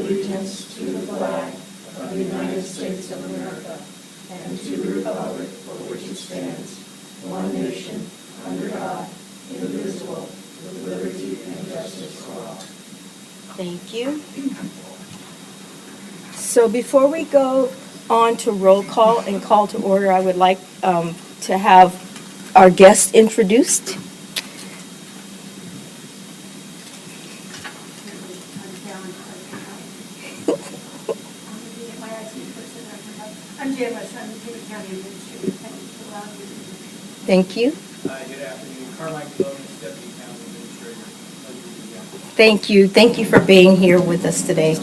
allegiance to the flag of the United States of America and to the republic for which it stands, one nation, under God, indivisible, with liberty and justice for all. Thank you. So before we go on to roll call and call to order, I would like to have our guest introduced. I'm Jan West. I'm the Pima County Administrator. Thank you for allowing me to be here. Thank you. Good afternoon. Carmine Cologne, Deputy County Administrator. Thank you. Thank you for being here with us today.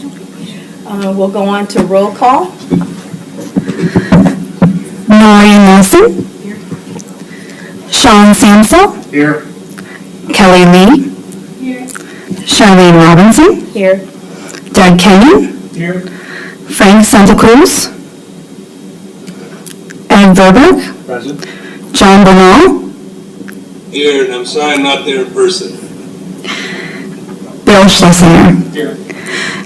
We'll go on to roll call. Marion Nelson. Here. Sean Samsel. Here. Kelly Lee. Here. Charlene Robinson. Here. Doug Kenyon. Here. Frank Santa Cruz. Ed Verberg. Present. John Bernal. Here, and I'm sorry I'm not there in person. Bill Schlesinger. Here.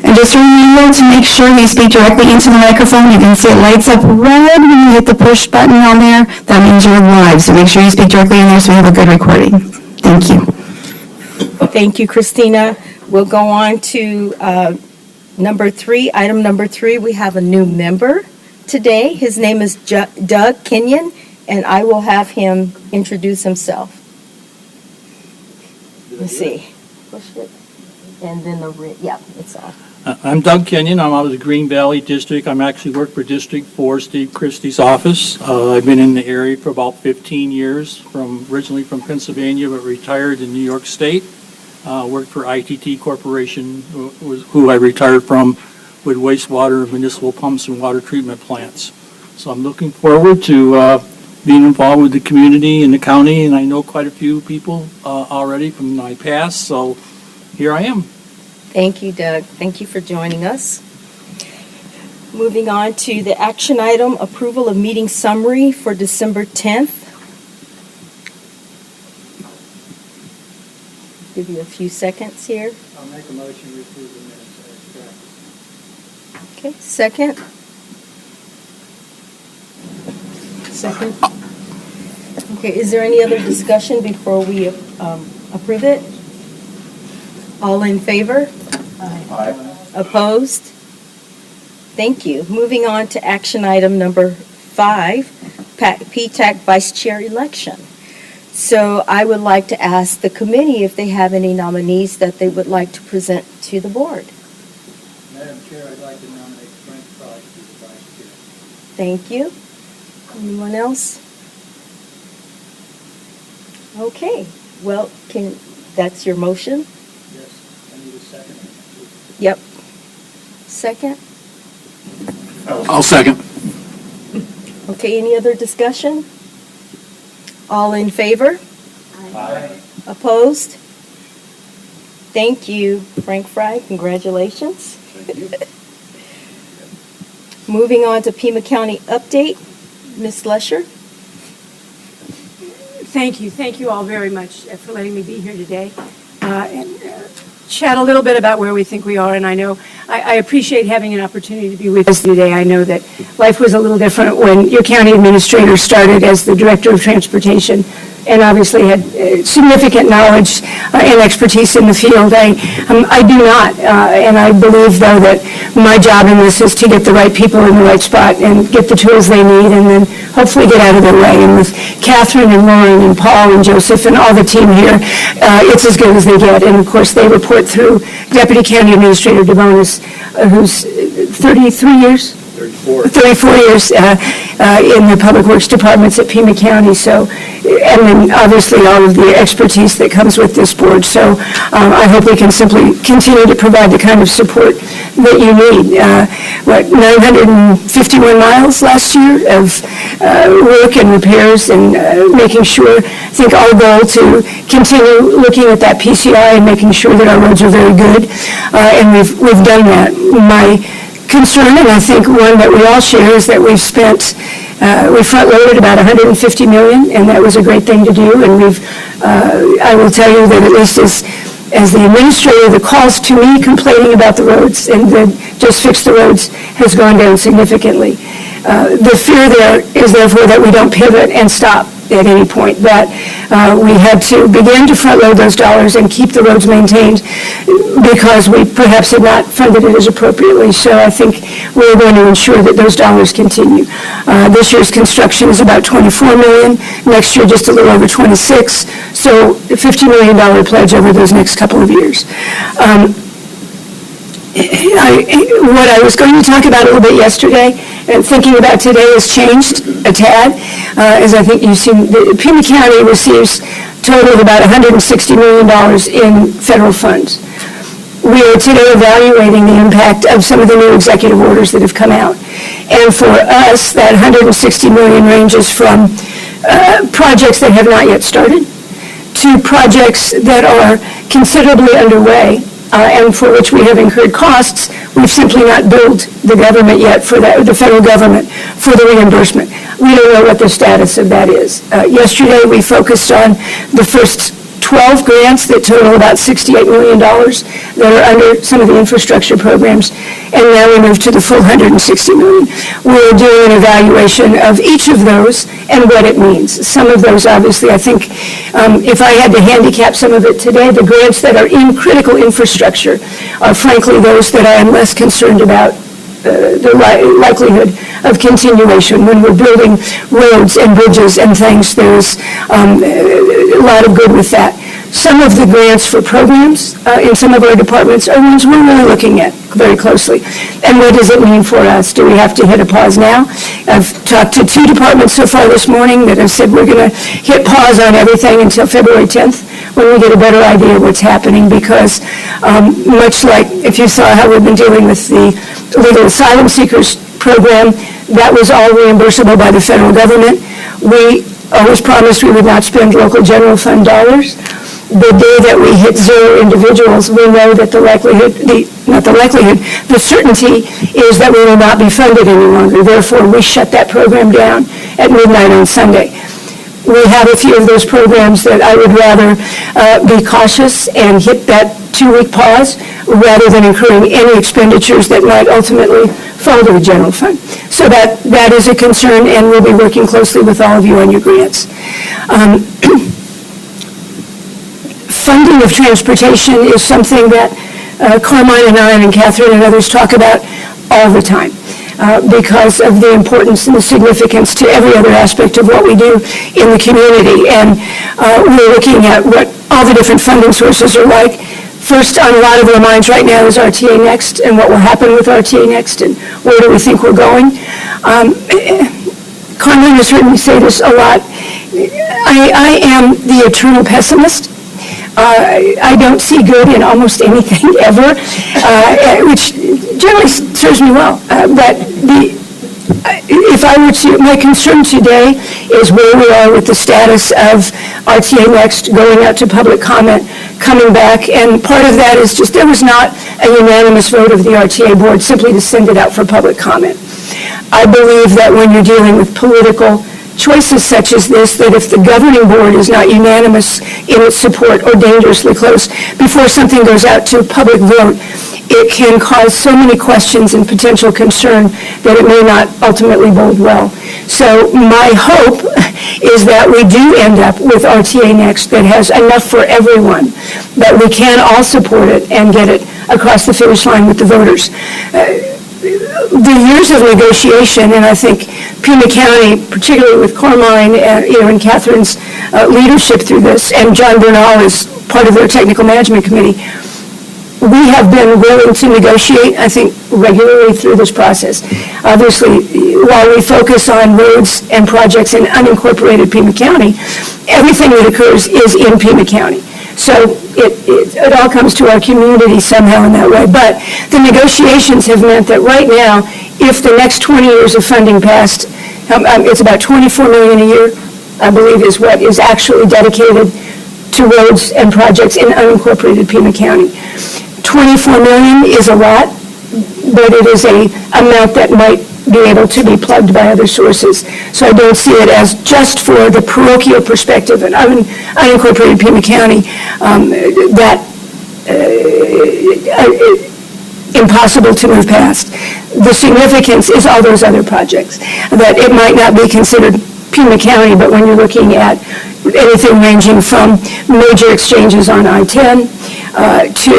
And just remember to make sure you speak directly into the microphone. You can see it lights up red when you hit the push button on there. That means you're live, so make sure you speak directly in there so we have a good recording. Thank you. Thank you, Christina. We'll go on to number 3. Item number 3, we have a new member today. His name is Doug Kenyon, and I will have him introduce himself. Let's see. Push it. And then it's off. I'm Doug Kenyon. I'm out of the Green Valley District. I'm actually work for District 4, Steve Christie's office. I've been in the area for about 15 years, originally from Pennsylvania, but retired in New York State. Worked for ITT Corporation, who I retired from, with wastewater and municipal pumps and water treatment plants. So I'm looking forward to being involved with the community and the county, and I know quite a few people already from my past, so here I am. Thank you, Doug. Thank you for joining us. Moving on to the action item, approval of meeting summary for December 10th. Give you a few seconds here. I'll make a motion to approve the minutes as drafted. Okay, second. Second. Okay, is there any other discussion before we approve it? All in favor? Aye. Opposed? Thank you. Moving on to action item number 5, PTAC Vice Chair election. So I would like to ask the committee if they have any nominees that they would like to present to the board. Madam Chair, I'd like to nominate Frank Fry to be the Vice Chair. Thank you. Anyone else? Okay, well, that's your motion? Yes, I need a second. Yep. Second? I'll second. Okay, any other discussion? All in favor? Aye. Opposed? Thank you, Frank Fry. Congratulations. Moving on to Pima County update. Ms. Lesher? Thank you. Thank you all very much for letting me be here today and chat a little bit about where we think we are. And I know I appreciate having an opportunity to be with us today. I know that life was a little different when your county administrator started as the Director of Transportation and obviously had significant knowledge and expertise in the field. I do not, and I believe, though, that my job in this is to get the right people in the right spot and get the tools they need and then hopefully get out of their way. And with Catherine and Lauren and Paul and Joseph and all the team here, it's as good as they get. And, of course, they report through Deputy County Administrator DeBonis, who's 33 years? 34 years in the Public Works Departments at Pima County. So, and then obviously all of the expertise that comes with this board. So I hope we can simply continue to provide the kind of support that you need. 951 miles last year of work and repairs and making sure, I think our goal to continue looking at that PCI and making sure that our roads are very good. And we've done that. My concern, and I think one that we all share, is that we front-loaded about $150 million, and that was a great thing to do. And I will tell you that at least as as the administrator, the calls to me complaining about the roads and the just fix the roads has gone down significantly. The fear there is therefore that we don't pivot and stop at any point, that we had to begin to front load those dollars and keep the roads maintained because we perhaps had not funded it as appropriately. So I think we're going to ensure that those dollars continue. This year's construction is about $24 million, next year just a little over 26, so $50 million pledge over those next couple of years. What I was going to talk about a little bit yesterday and thinking about today has changed a tad. As I think you've seen, Pima County receives a total of about $160 million in federal funds. We are today evaluating the impact of some of the new executive orders that have come out. And for us, that $160 million ranges from projects that have not yet started to projects that are considerably underway and for which we have incurred costs. We've simply not billed the government yet for that, the federal government, for the reimbursement. We don't know what the status of that is. Yesterday, we focused on the first 12 grants that total about $68 million that are under some of the infrastructure programs, and now we move to the full $160 million. We're doing an evaluation of each of those and what it means. Some of those, obviously, I think, if I had to handicap some of it today, the grants that are in critical infrastructure are frankly those that I am less concerned about the likelihood of continuation. When we're building roads and bridges and things, there's a lot of good with that. Some of the grants for programs in some of our departments are ones we're really looking at very closely. And what does it mean for us? Do we have to hit a pause now? I've talked to 2 departments so far this morning that have said we're going to hit pause on everything until February 10th when we get a better idea of what's happening, because much like if you saw how we've been dealing with the legal asylum seekers program, that was all reimbursable by the federal government. We always promised we would not spend local general fund dollars. The day that we hit 0 individuals, we know that the certainty is that we will not be funded any longer. Therefore, we shut that program down at midnight on Sunday. We have a few of those programs that I would rather be cautious and hit that 2-week pause rather than incurring any expenditures that might ultimately fall to the general fund. So that is a concern, and we'll be working closely with all of you on your grants. Funding of transportation is something that Carmine and I and Catherine and others talk about all the time. Because of the importance and the significance to every other aspect of what we do in the community. And we're looking at what all the different funding sources are like. First on a lot of our minds right now is RTA Next and what will happen with RTA Next and where do we think we're going. Carmen has heard me say this a lot. I am the eternal pessimist. I don't see good in almost anything ever, which generally serves me well. But if I were to, my concern today is where we are with the status of RTA Next going out to public comment, coming back, and part of that is just there was not a unanimous vote of the RTA board simply to send it out for public comment. I believe that when you're dealing with political choices such as this, that if the governing board is not unanimous in its support or dangerously close before something goes out to a public vote, it can cause so many questions and potential concern that it may not ultimately bode well. So my hope is that we do end up with RTA Next that has enough for everyone, that we can all support it and get it across the finish line with the voters. The years of negotiation, and I think Pima County, particularly with Carmine and Catherine's leadership through this, and John Bernal is part of their technical management committee, we have been willing to negotiate, I think, regularly through this process. Obviously, while we focus on roads and projects in unincorporated Pima County, everything that occurs is in Pima County. So it all comes to our community somehow in that way. But the negotiations have meant that right now, if the next 20 years of funding passed, it's about $24 million a year, I believe, is what is actually dedicated to roads and projects in unincorporated Pima County. $24 million is a lot, but it is an amount that might be able to be plugged by other sources. So I don't see it as just for the parochial perspective in unincorporated Pima County, that impossible to move past. The significance is all those other projects, that it might not be considered Pima County, but when you're looking at anything ranging from major exchanges on I-10 to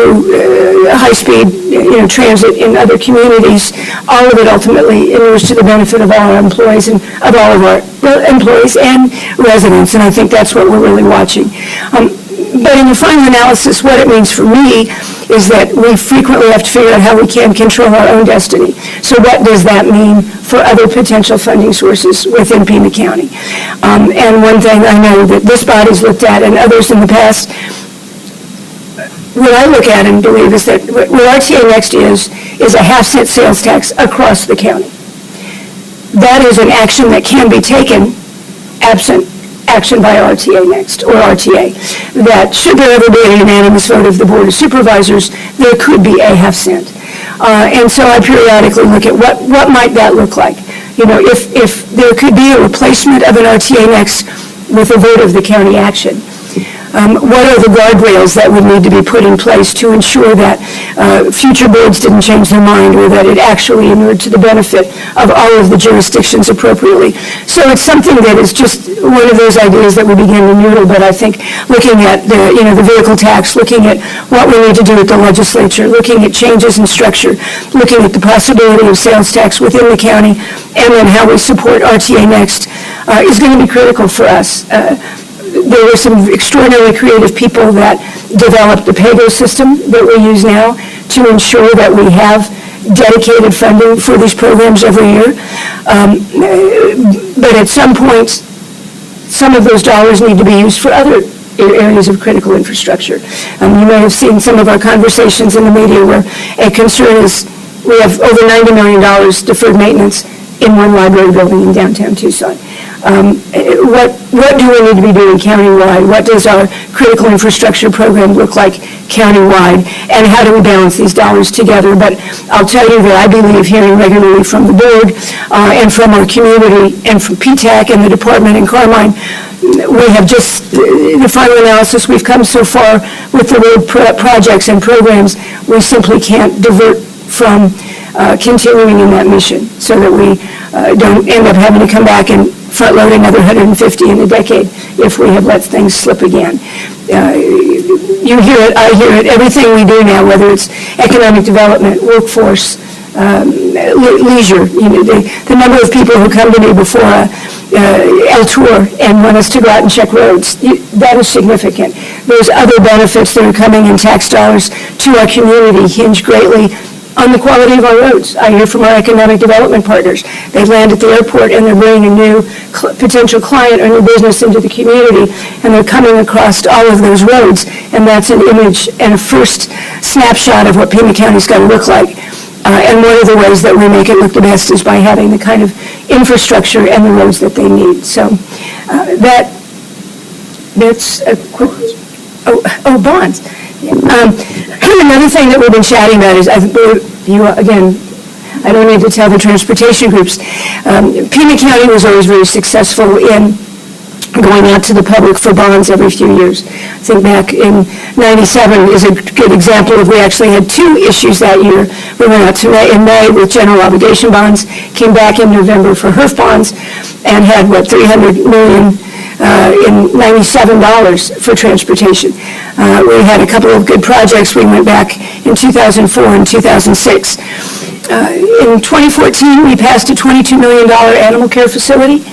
high-speed transit in other communities, all of it ultimately inures to the benefit of all our employees and of all of our employees and residents, and I think that's what we're really watching. But in the final analysis, what it means for me is that we frequently have to figure out how we can control our own destiny. So what does that mean for other potential funding sources within Pima County? And one thing I know that this body's looked at and others in the past, what I look at and believe is that what RTA Next is a half-cent sales tax across the county. That is an action that can be taken absent action by RTA Next, or RTA, that should there ever be a unanimous vote of the Board of Supervisors, there could be a half cent. And so I periodically look at what might that look like. If there could be a replacement of an RTA Next with a vote of the county action, what are the guardrails that would need to be put in place to ensure that future boards didn't change their mind or that it actually inured to the benefit of all of the jurisdictions appropriately. So it's something that is just one of those ideas that we begin to noodle, but I think looking at the vehicle tax, looking at what we need to do with the legislature, looking at changes in structure, looking at the possibility of sales tax within the county, and then how we support RTA Next is going to be critical for us. There were some extraordinarily creative people that developed the PAYGO system that we use now to ensure that we have dedicated funding for these programs every year. But at some point, some of those dollars need to be used for other areas of critical infrastructure. You may have seen some of our conversations in the media where a concern is we have over $90 million deferred maintenance in one library building in downtown Tucson. What do we need to be doing countywide? What does our critical infrastructure program look like countywide? And how do we balance these dollars together? But I'll tell you that I believe hearing regularly from the board and from our community and from PTAC and the department in Carmine, we have just, the final analysis, we've come so far with the road projects and programs, we simply can't divert from continuing in that mission so that we don't end up having to come back and front-load another 150 in a decade if we have let things slip again. You hear it, I hear it, everything we do now, whether it's economic development, workforce, leisure, the number of people who come to me before El Tour and want us to go out and check roads, that is significant. Those other benefits that are coming in tax dollars to our community hinge greatly on the quality of our roads. I hear from our economic development partners. They land at the airport and they're bringing a new potential client or new business into the community, and they're coming across all of those roads, and that's an image and a first snapshot of what Pima County's got to look like. And one of the ways that we make it look the best is by having the kind of infrastructure and the roads that they need. So that's a quick... Oh, bonds. Another thing that we've been chatting about is, again, I don't need to tell the transportation groups, Pima County was always very successful in going out to the public for bonds every few years. I think back in '97 is a good example of we actually had two issues that year. We went out in May with general obligation bonds, came back in November for HERF bonds, and had, $300 million in $97 for transportation. We had a couple of good projects. We went back in 2004 and 2006. In 2014, we passed a $22 million animal care facility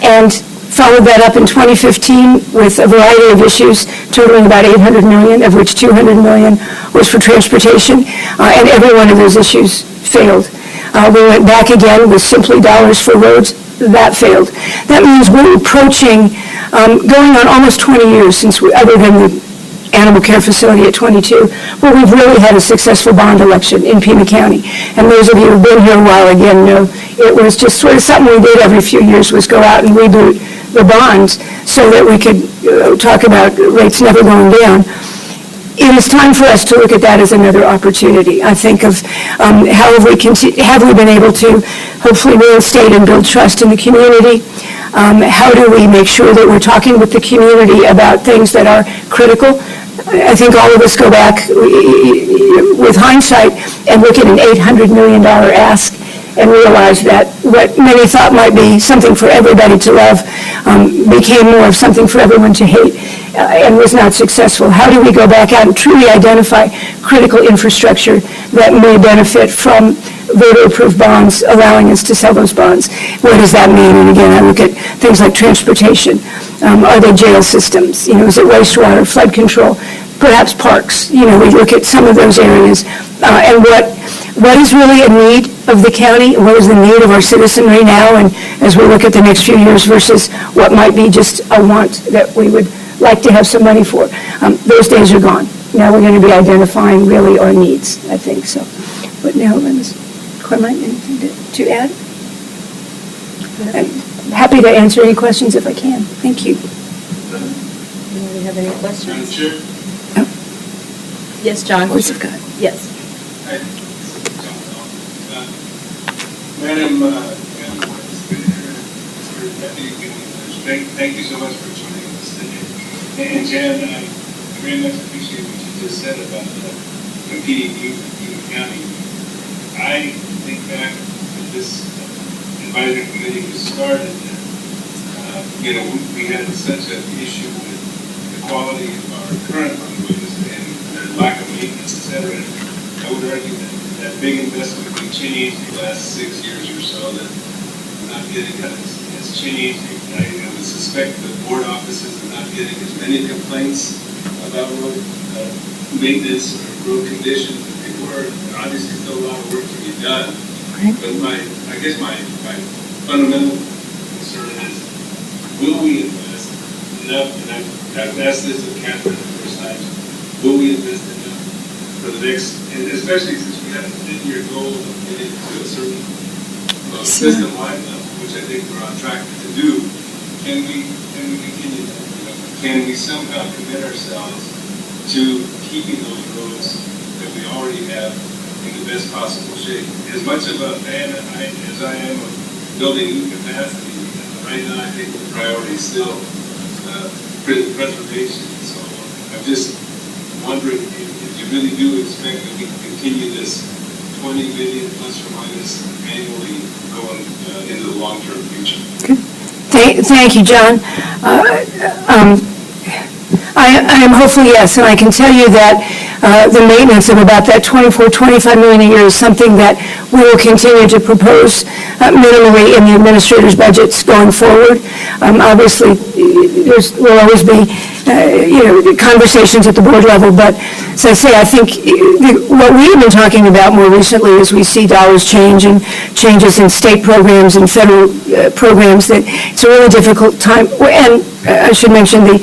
and followed that up in 2015 with a variety of issues totaling about $800 million, of which $200 million was for transportation, and every one of those issues failed. We went back again with simply dollars for roads. That failed. That means we're approaching, going on almost 20 years since other than the animal care facility at 22, where we've really had a successful bond election in Pima County. And those of you who've been here a while again know it was just sort of something we did every few years was go out and reboot the bonds so that we could talk about rates never going down. It is time for us to look at that as another opportunity. I think of how have we been able to hopefully reinstate and build trust in the community? How do we make sure that we're talking with the community about things that are critical? I think all of us go back with hindsight and look at an $800 million ask and realize that what many thought might be something for everybody to love became more of something for everyone to hate and was not successful. How do we go back out and truly identify critical infrastructure that may benefit from voter-approved bonds, allowing us to sell those bonds? What does that mean? And again, I look at things like transportation. Are they jail systems? Is it wastewater, flood control? Perhaps parks. We look at some of those areas. And what is really a need of the county? What is the need of our citizenry now? And as we look at the next few years versus what might be just a want that we would like to have some money for. Those days are gone. Now we're going to be identifying really our needs, I think. So, but now, Ms. Carmine, anything to add? I'm happy to answer any questions if I can. Thank you. Do you have any questions? Madam Chair? Yes, John. Voice of God. Yes. Madam Deputy, thank you so much for joining us today. And Jan, I very much appreciate what you just said about competing youth in Pima County. I think back to this advisory committee was started, we had such an issue with the quality of our current roadways and the lack of maintenance, et cetera. I would argue that big investment we changed the last 6 years or so that not getting has changed. I would suspect the board offices are not getting as many complaints about road maintenance or road condition than they were. Obviously, still a lot of work to be done. Right. But I guess my fundamental concern is, will we invest enough? And I've asked this of Catherine the first time. Will we invest enough for the next, and especially since we have a 10-year goal of getting to a certain system-wide level, which I think we're on track to do? Can we continue that? Can we somehow commit ourselves to keeping those roads that we already have in the best possible shape? As much of a fan as I am of building new capacity, right now I think the priority is still preservation. So I'm just wondering if you really do expect that we can continue this 20 billion plus or minus annually going into the long-term future. Thank you, John. I am hopeful, yes, and I can tell you that the maintenance of about that 25 million a year is something that we will continue to propose minimally in the administrator's budgets going forward. Obviously, there will always be conversations at the board level, but as I say, I think what we've been talking about more recently is we see dollars change and changes in state programs and federal programs, that it's a really difficult time. And I should mention the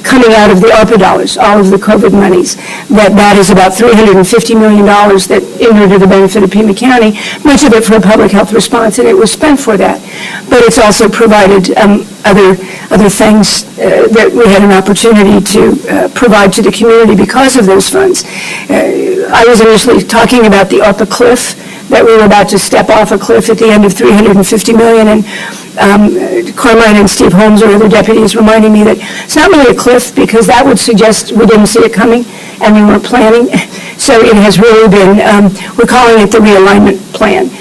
coming out of the ARPA dollars, all of the COVID monies, that is about $350 million that inured to the benefit of Pima County, much of it for a public health response, and it was spent for that. But it's also provided other things that we had an opportunity to provide to the community because of those funds. I was initially talking about the ARPA cliff, that we were about to step off a cliff at the end of $350 million, and Carmine and Steve Holmes, or other deputies, reminding me that it's not really a cliff, because that would suggest we didn't see it coming and we weren't planning. So it has really been, we're calling it the realignment plan,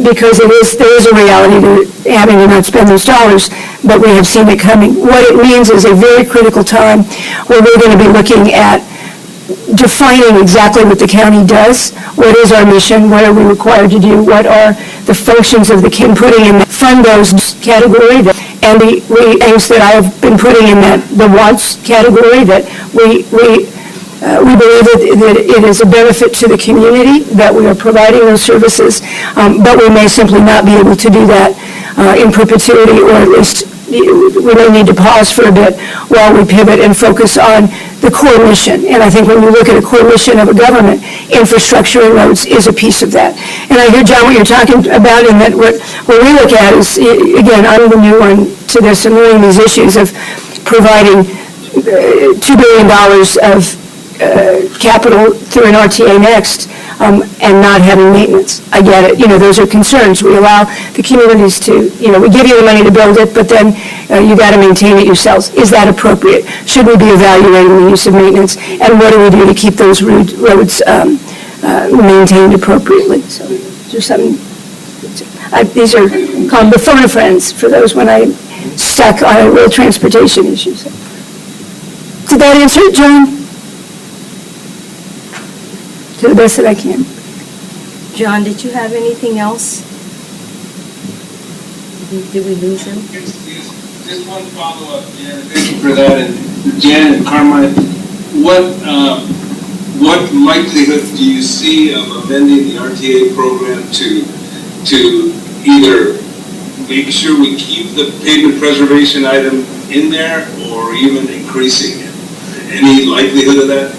because there is a reality to having to not spend those dollars, but we have seen it coming. What it means is a very critical time where we're going to be looking at defining exactly what the county does, what is our mission, what are we required to do, what are the functions of the county, putting in the fund those category, and the things that I have been putting in the wants category, that we believe that it is a benefit to the community that we are providing those services, but we may simply not be able to do that in perpetuity, or at least we may need to pause for a bit while we pivot and focus on the core mission. And I think when you look at a core mission of a government, infrastructure and roads is a piece of that. And I hear, John, what you're talking about, and that what we look at is, again, I'm the new one to this and learning these issues of providing $2 billion of capital through an RTA next and not having maintenance. I get it. Those are concerns. We allow the communities to, we give you the money to build it, but then you got to maintain it yourselves. Is that appropriate? Should we be evaluating the use of maintenance? And what do we do to keep those roads maintained appropriately? So there's something. These are called the phone friends for those when I'm stuck on a real transportation issue. So. Did that answer it, John? To the best that I can. John, did you have anything else? Did we lose him? Just one follow-up, Jan. Thank you for that. And Jan and Carmine, what likelihood do you see of amending the RTA program to either make sure we keep the pavement preservation item in there or even increasing it? Any likelihood of that?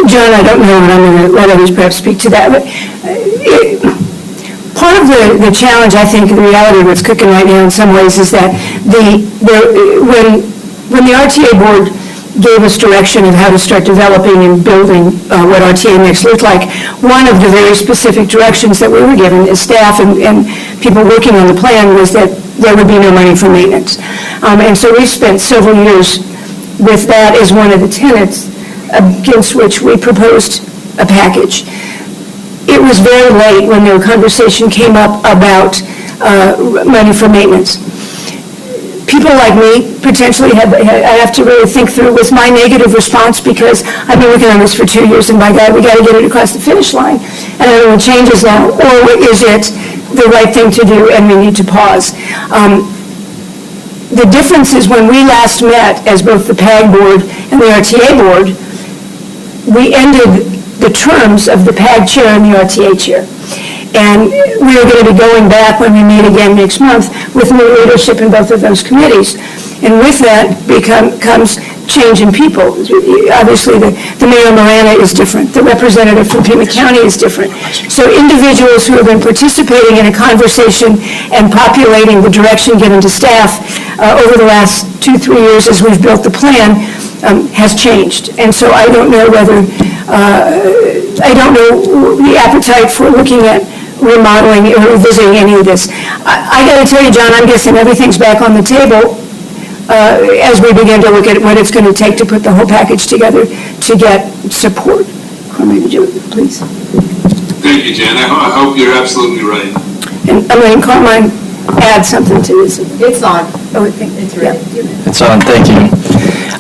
John, I don't know, and I'm going to let others perhaps speak to that, but part of the challenge, I think, the reality of what's cooking right now in some ways is that when the RTA board gave us direction of how to start developing and building what RTA Next looked like, one of the very specific directions that we were given as staff and people working on the plan was that there would be no money for maintenance. And so we've spent several years with that as one of the tenets against which we proposed a package. It was very late when the conversation came up about money for maintenance. People like me potentially I have to really think through, was my negative response because I've been working on this for 2 years and by God, we got to get it across the finish line and everyone changes now, or is it the right thing to do and we need to pause? The difference is when we last met as both the PAG board and the RTA board, we ended the terms of the PAG chair and the RTA chair. And we are going to be going back when we meet again next month with new leadership in both of those committees. And with that comes change in people. Obviously, the Mayor Morana is different. The representative from Pima County is different. So individuals who have been participating in a conversation and populating the direction given to staff over the last 2-3 years as we've built the plan has changed. And so I don't know I don't know the appetite for looking at remodeling or revisiting any of this. I got to tell you, John, I'm guessing everything's back on the table as we begin to look at what it's going to take to put the whole package together to get support. Carmine, please. Thank you, Jan. I hope you're absolutely right. And I'm letting Carmine add something to this. It's on. Oh, it's ready. It's on, thank you.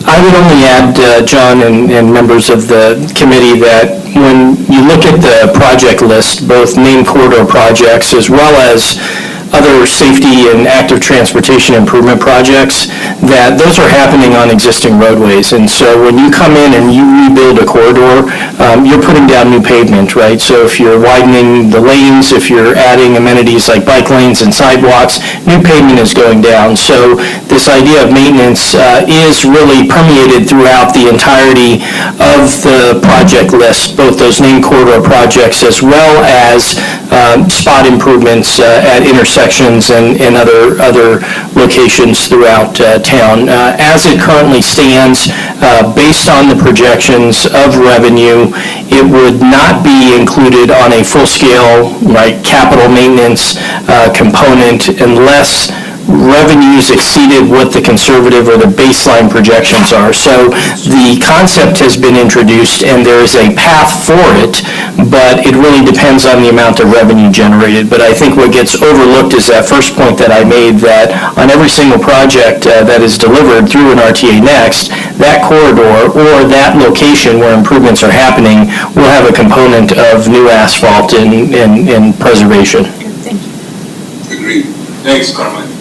I would only add, John and members of the committee, that when you look at the project list, both main corridor projects as well as other safety and active transportation improvement projects, that those are happening on existing roadways. And so when you come in and you rebuild a corridor, you're putting down new pavement, right? So if you're widening the lanes, if you're adding amenities like bike lanes and sidewalks, new pavement is going down. So this idea of maintenance is really permeated throughout the entirety of the project list, both those main corridor projects as well as spot improvements at intersections and other locations throughout town. As it currently stands, based on the projections of revenue, it would not be included on a full-scale, like, capital maintenance component unless revenues exceeded what the conservative or the baseline projections are. So the concept has been introduced and there is a path for it, but it really depends on the amount of revenue generated. But I think what gets overlooked is that first point that I made, that on every single project that is delivered through an RTA Next, that corridor or that location where improvements are happening will have a component of new asphalt and preservation. Agreed. Thanks, Carmine.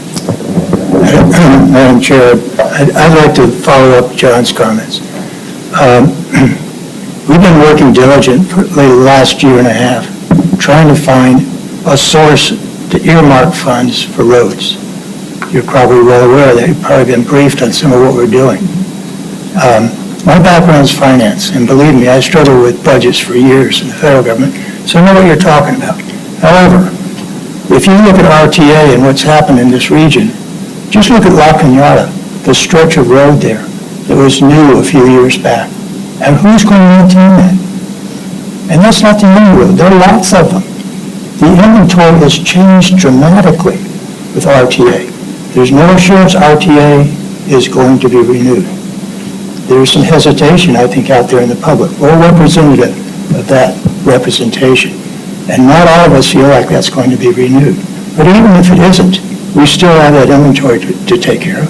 Madam Chair, I'd like to follow up John's comments. We've been working diligently the last year and a half trying to find a source to earmark funds for roads. You're probably well aware that you've probably been briefed on some of what we're doing. My background is finance, and believe me, I struggled with budgets for years in the federal government, so I know what you're talking about. However, if you look at RTA and what's happened in this region, just look at La Cañada, the stretch of road there that was new a few years back. And who's going to maintain that? And that's not the only road. There are lots of them. The inventory has changed dramatically with RTA. There's no assurance RTA is going to be renewed. There's some hesitation, I think, out there in the public. We're representative of that representation. And not all of us feel like that's going to be renewed. But even if it isn't, we still have that inventory to take care of.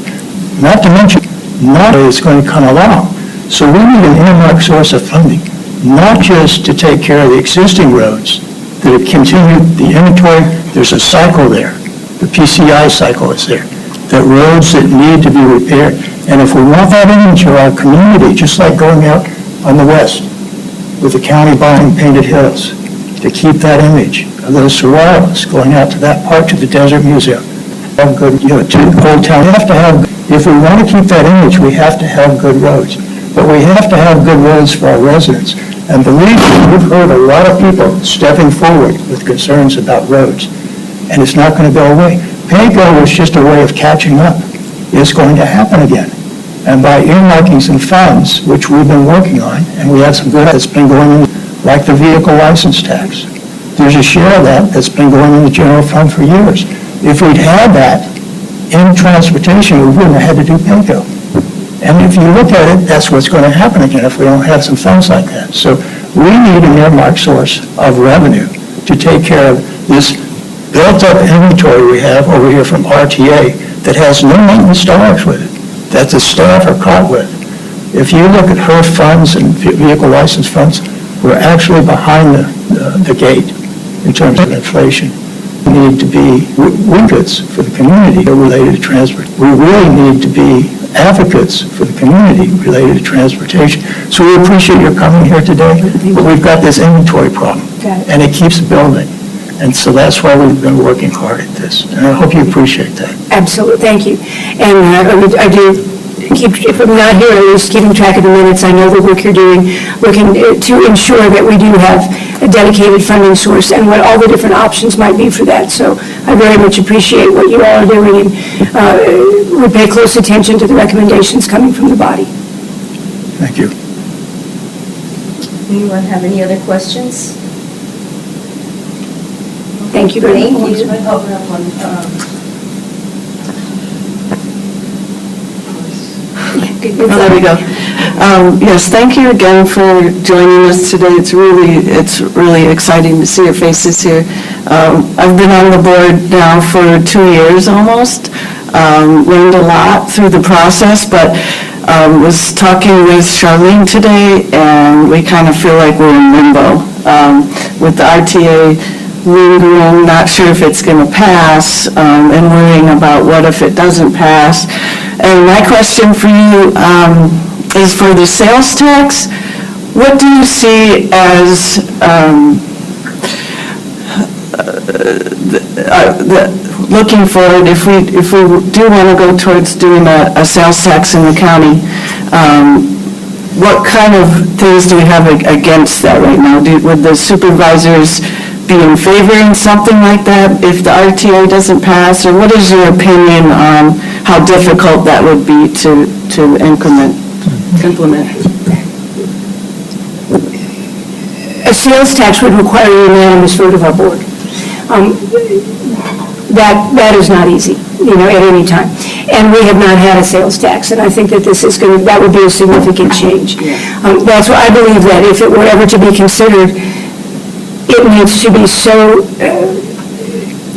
Not to mention, not that it's going to come along. So we need an earmarked source of funding, not just to take care of the existing roads that have continued the inventory. There's a cycle there. The PCI cycle is there. That roads that need to be repaired. And if we want that image of our community, just like going out on the west with the county buying Painted Hills, to keep that image of those saguaros going out to that part, to the Desert Museum, have good, to Old Town. We have to have, if we want to keep that image, we have to have good roads. But we have to have good roads for our residents. And believe me, we've heard a lot of people stepping forward with concerns about roads. And it's not going to go away. PayGo was just a way of catching up. It's going to happen again. And by earmarking some funds, which we've been working on, and we have some good that's been going in, like the vehicle license tax. There's a share of that that's been going in the general fund for years. If we'd had that in transportation, we wouldn't have had to do PayGo. And if you look at it, that's what's going to happen again if we don't have some funds like that. So we need an earmarked source of revenue to take care of this built-up inventory we have over here from RTA that has no maintenance dollars with it, that the staff are caught with. If you look at her funds and vehicle license funds, we're actually behind the gate in terms of inflation. We need to be advocates for the community related to transport. We really need to be advocates for the community related to transportation. So we appreciate your coming here today, but we've got this inventory problem, and it keeps building. And so that's why we've been working hard at this. And I hope you appreciate that. Absolutely, thank you. And I do keep, if I'm not here, at least keeping track of the minutes. I know the work you're doing, looking to ensure that we do have a dedicated funding source and what all the different options might be for that. So I very much appreciate what you all are doing, and we pay close attention to the recommendations coming from the body. Thank you. Anyone have any other questions? Thank you very much. Thank you. Open up one, Oh, there we go. Yes, thank you again for joining us today. It's really exciting to see your faces here. I've been on the board now for 2 years almost. Learned a lot through the process, but was talking with Charlene today, and we kind of feel like we're in limbo with the RTA lingering, not sure if it's going to pass, and worrying about what if it doesn't pass. And my question for you is for the sales tax. What do you see as looking forward, if we do want to go towards doing a sales tax in the county, what kind of things do we have against that right now? Would the supervisors be in favor in something like that if the RTA doesn't pass? Or what is your opinion on how difficult that would be to implement? A sales tax would require a unanimous vote of our board. That is not easy, at any time. And we have not had a sales tax, and I think that that would be a significant change. That's why I believe that if it were ever to be considered, it needs to be so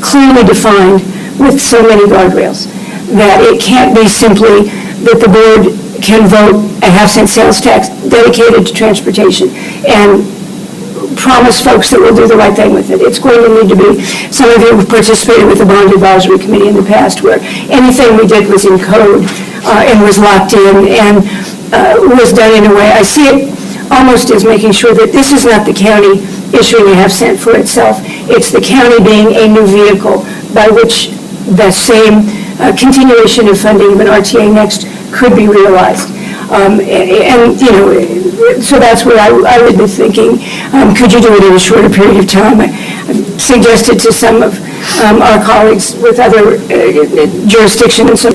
clearly defined with so many guardrails that it can't be simply that the board can vote a half-cent sales tax dedicated to transportation and promise folks that we'll do the right thing with it. It's going to need to be, some of you have participated with the Bond Advisory Committee in the past, where anything we did was in code and was locked in and was done in a way. I see it almost as making sure that this is not the county issuing a half-cent for itself. It's the county being a new vehicle by which the same continuation of funding of an RTA Next could be realized. So that's what I would be thinking. Could you do it in a shorter period of time? I've suggested to some of our colleagues with other jurisdictions,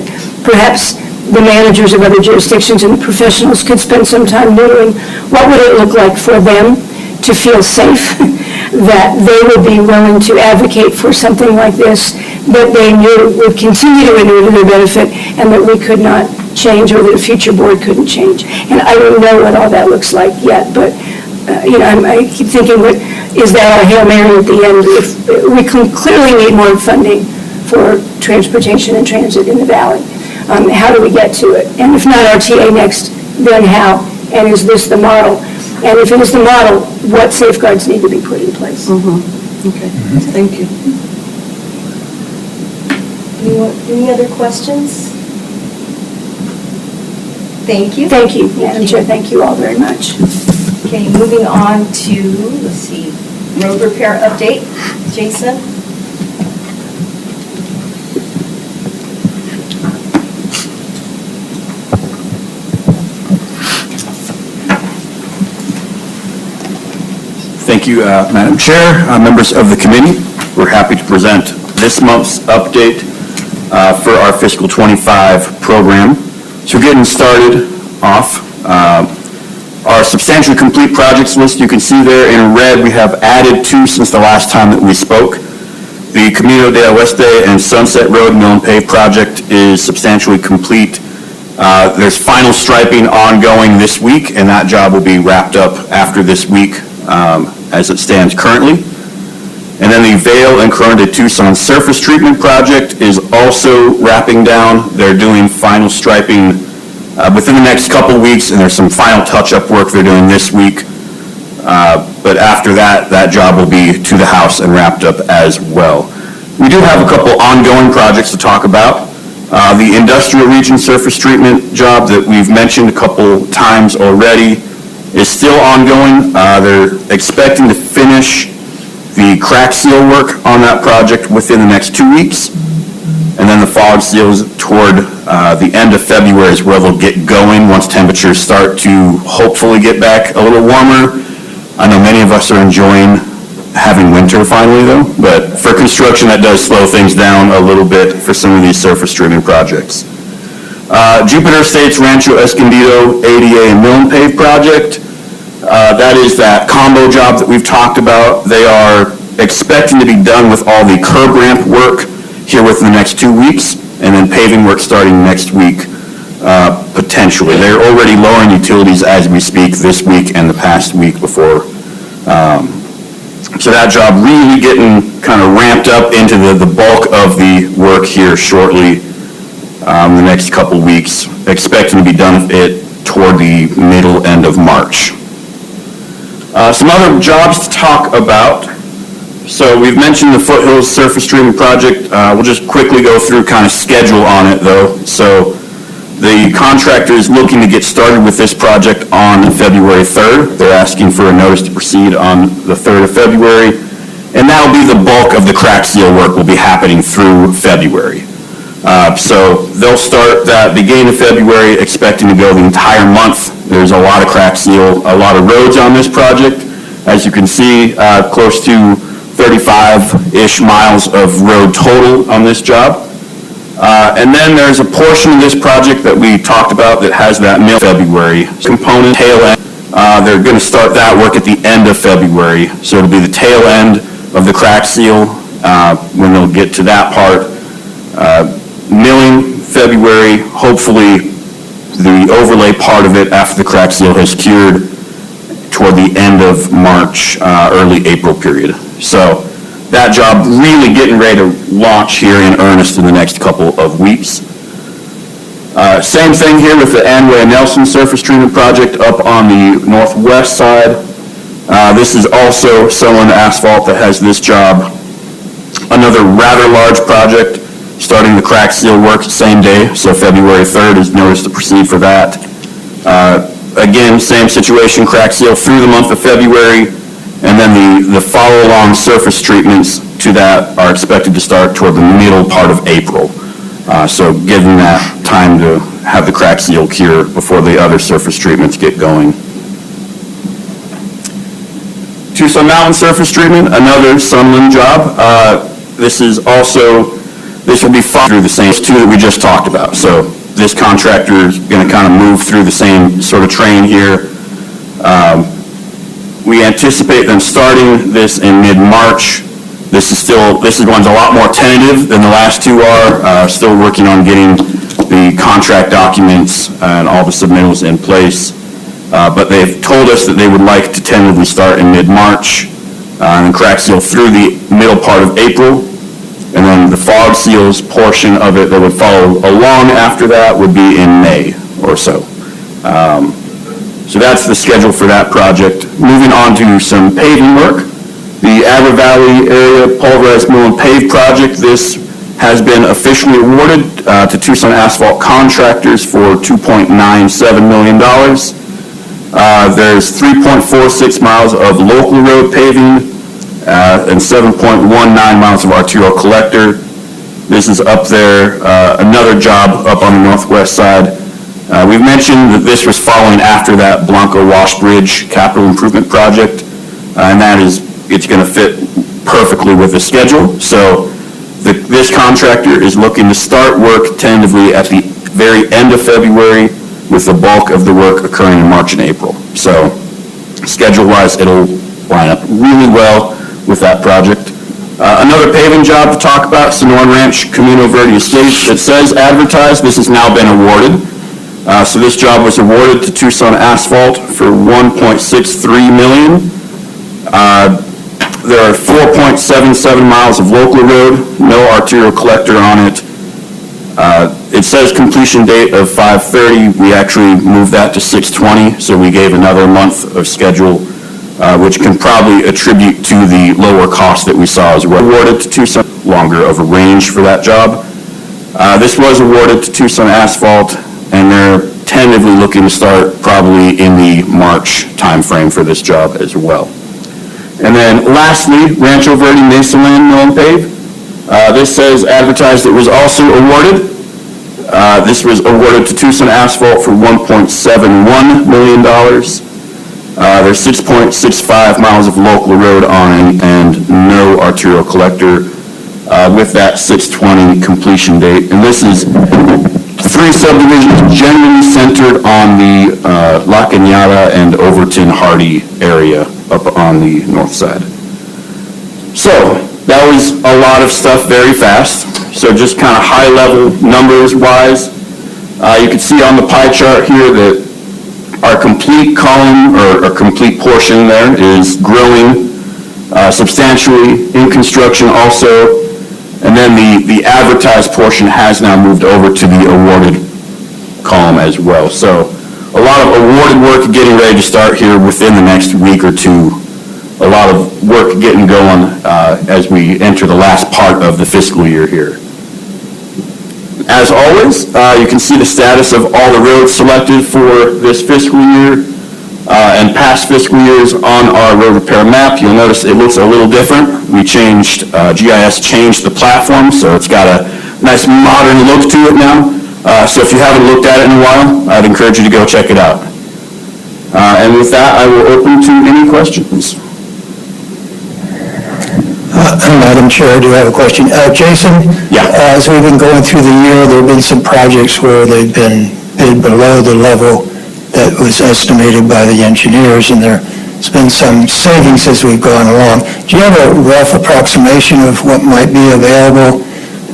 perhaps the managers of other jurisdictions and the professionals could spend some time noodling, what would it look like for them to feel safe, that they would be willing to advocate for something like this, that they knew would continue to renew to their benefit, and that we could not change, or that a future board couldn't change. And I don't know what all that looks like yet, but, I keep thinking, is that our Hail Mary at the end? If we can clearly need more funding for transportation and transit in the valley. How do we get to it? And if not RTA next, then how? And is this the model? And if it is the model, what safeguards need to be put in place? Okay, thank you. Any other questions? Thank you. Thank you, Madam Chair. Thank you all very much. Okay, moving on to, let's see, road repair update. Jason? Thank you, Madam Chair, members of the committee. We're happy to present this month's update for our fiscal 25 program. So we're getting started off. Our substantially complete projects list, you can see there in red, we have added 2 since the last time that we spoke. The Camino de Oeste and Sunset Road mill and pave project is substantially complete. There's final striping ongoing this week, and that job will be wrapped up after this week as it stands currently. And then the Vail and Corona de Tucson surface treatment project is also wrapping down. They're doing final striping within the next couple weeks, and there's some final touch-up work they're doing this week. But after that, that job will be to the house and wrapped up as well. We do have a couple ongoing projects to talk about. The industrial region surface treatment job that we've mentioned a couple times already is still ongoing. They're expecting to finish the crack seal work on that project within the next 2 weeks. And then the fog seals toward the end of February is where they'll get going once temperatures start to hopefully get back a little warmer. I know many of us are enjoying having winter finally though, but for construction that does slow things down a little bit for some of these surface treatment projects. Jupiter Estates Rancho Escondido ADA and mill and pave project. That is that combo job that we've talked about. They are expecting to be done with all the curb ramp work here within the next 2 weeks, and then paving work starting next week, potentially. They're already lowering utilities as we speak this week and the past week before. So that job really getting kind of ramped up into the bulk of the work here shortly, the next couple weeks, expecting to be done with it toward the middle end of March. Some other jobs to talk about. So we've mentioned the Foothills Surface Treatment Project. We'll just quickly go through kind of schedule on it though. So the contractor is looking to get started with this project on February 3rd. They're asking for a notice to proceed on the 3rd of February. And that'll be the bulk of the crack seal work will be happening through February. So they'll start that beginning of February, expecting to go the entire month. There's a lot of crack seal, a lot of roads on this project. As you can see, close to 35-ish miles of road total on this job. And then there's a portion of this project that we talked about that has that middle February component, tail end. They're going to start that work at the end of February. So it'll be the tail end of the crack seal when they'll get to that part. Milling February, hopefully the overlay part of it after the crack seal has cured toward the end of March, early April period. So that job really getting ready to launch here in earnest in the next couple of weeks. Same thing here with the Anway and Nelson Surface Treatment Project up on the northwest side. This is also Sunland Asphalt that has this job. Another rather large project, starting the crack seal work same day, so February 3rd is notice to proceed for that. Again, same situation, crack seal through the month of February, and then the follow-along surface treatments to that are expected to start toward the middle part of April. So giving that time to have the crack seal cure before the other surface treatments get going. Tucson Mountain Surface Treatment, another Sunland job. This will be followed through the same two that we just talked about. So this contractor is going to kind of move through the same sort of train here. We anticipate them starting this in mid-March. This one's a lot more tentative than the last two are. Still working on getting the contract documents and all the submittals in place. But they've told us that they would like to tentatively start in mid-March and crack seal through the middle part of April. And then the fog seals portion of it that would follow along after that would be in May or so. So that's the schedule for that project. Moving on to some paving work. The Agua Valley area pulverized mill and pave project. This has been officially awarded to Tucson Asphalt Contractors for $2.97 million. There's 3.46 miles of local road paving and 7.19 miles of arterial collector. This is up there, another job up on the northwest side. We've mentioned that this was following after that Blanco Wash Bridge capital improvement project, and it's going to fit perfectly with the schedule. So this contractor is looking to start work tentatively at the very end of February, with the bulk of the work occurring in March and April. So schedule-wise, it'll line up really well with that project. Another paving job to talk about, Sonoran Ranch Camino Verde Estates. It says advertised. This has now been awarded. So this job was awarded to Tucson Asphalt for $1.63 million. There are 4.77 miles of local road, no arterial collector on it. It says completion date of 5/30. We actually moved that to 6/20, so we gave another month of schedule, which can probably attribute to the lower cost that we saw as well. Awarded to Tucson, longer of a range for that job. This was awarded to Tucson Asphalt, and they're tentatively looking to start probably in the March timeframe for this job as well. And then lastly, Rancho Verde Mesa Land Mill and Pave. This says advertised it was also awarded. This was awarded to Tucson Asphalt for $1.71 million. There's 6.65 miles of local road on it and no arterial collector with that 6/20 completion date. And this is 3 subdivisions generally centered on the La Cañada and Overton Hardy area up on the north side. So that was a lot of stuff very fast. So just kind of high level numbers wise, you can see on the pie chart here that our complete column or complete portion there is growing substantially, in construction also, and then the advertised portion has now moved over to the awarded column as well. So a lot of awarded work getting ready to start here within the next week or two. A lot of work getting going as we enter the last part of the fiscal year here. As always, you can see the status of all the roads selected for this fiscal year and past fiscal years on our road repair map. You'll notice it looks a little different. We changed, GIS changed the platform, so it's got a nice modern look to it now. So if you haven't looked at it in a while, I'd encourage you to go check it out. And with that, I will open to any questions. Madam Chair, I do have a question. Jason? Yeah. As we've been going through the year, there have been some projects where they've been bid below the level that was estimated by the engineers, and there's been some savings as we've gone along. Do you have a rough approximation of what might be available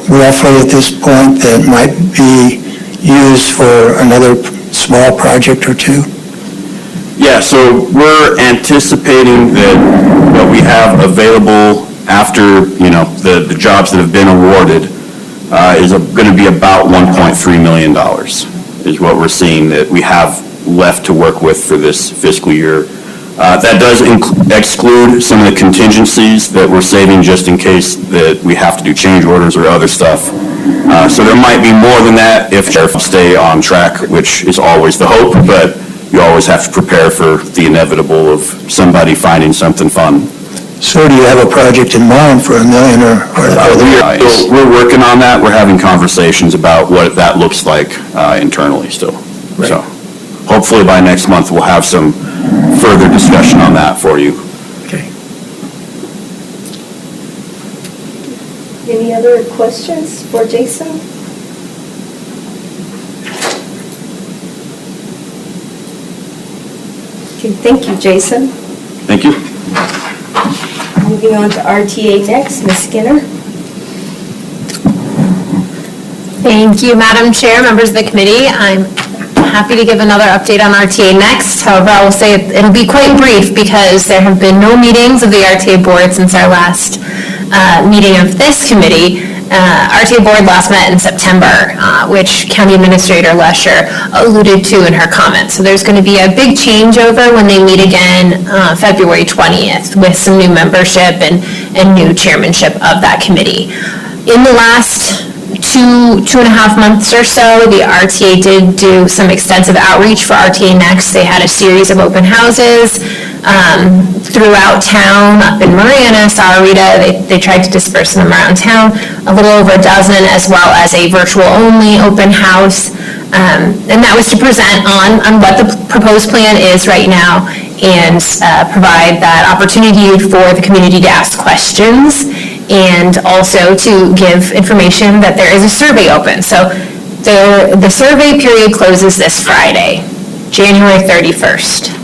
roughly at this point that might be used for another small project or two? Yeah, so we're anticipating that what we have available after, the jobs that have been awarded is going to be about $1.3 million is what we're seeing that we have left to work with for this fiscal year. That does exclude some of the contingencies that we're saving just in case that we have to do change orders or other stuff. So there might be more than that if we stay on track, which is always the hope, but you always have to prepare for the inevitable of somebody finding something fun. So do you have a project in mind for $1 million or we're working on that. We're having conversations about what that looks like internally still. Right. So hopefully by next month we'll have some further discussion on that for you. Okay. Any other questions for Jason? Okay, thank you, Jason. Thank you. Moving on to RTA next, Ms. Skinner. Thank you, Madam Chair, members of the committee. I'm happy to give another update on RTA next. However, I will say it'll be quite brief because there have been no meetings of the RTA board since our last meeting of this committee. RTA board last met in September, which County Administrator Lesher alluded to in her comments. So there's going to be a big changeover when they meet again February 20th with some new membership and new chairmanship of that committee. In the last two and a half months or so, the RTA did do some extensive outreach for RTA Next. They had a series of open houses throughout town, up in Marana, Sahuarita. They tried to disperse them around town, a little over a dozen, as well as a virtual-only open house. And that was to present on what the proposed plan is right now and provide that opportunity for the community to ask questions, and also to give information that there is a survey open. So the survey period closes this Friday, January 31st.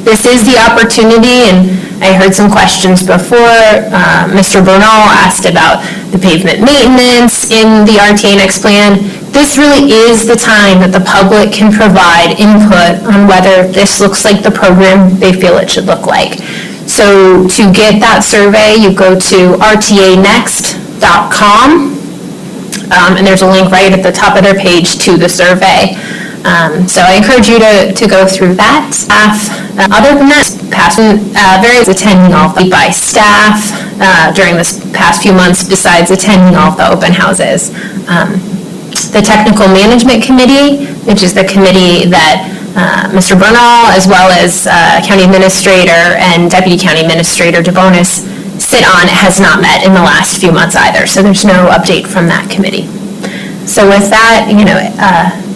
This is the opportunity, and I heard some questions before. Mr. Bernal asked about the pavement maintenance in the RTA Next plan. This really is the time that the public can provide input on whether this looks like the program they feel it should look like. So to get that survey, you go to rtanext.com, and there's a link right at the top of their page to the survey. So I encourage you to go through that. Other than that, various attending all by staff during this past few months besides attending all the open houses. The Technical Management Committee, which is the committee that Mr. Bernal, as well as County Administrator and Deputy County Administrator DeBonis sit on, has not met in the last few months either. So there's no update from that committee. So with that,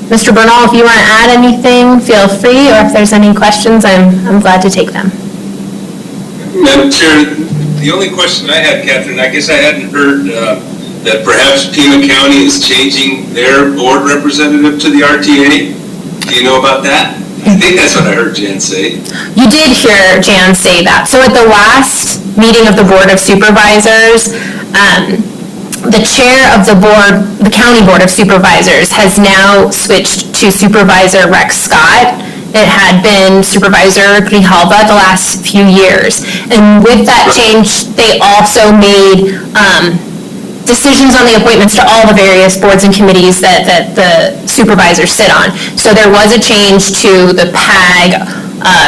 Mr. Bernal, if you want to add anything, feel free, or if there's any questions, I'm glad to take them. Madam Chair, the only question I had, Catherine, I guess I hadn't heard that perhaps Pima County is changing their board representative to the RTA. Do you know about that? I think that's what I heard Jan say. You did hear Jan say that. So at the last meeting of the Board of Supervisors, the chair of the board, the County Board of Supervisors, has now switched to Supervisor Rex Scott. It had been Supervisor Grijalva the last few years. And with that change, they also made decisions on the appointments to all the various boards and committees that the supervisors sit on. So there was a change to the PAG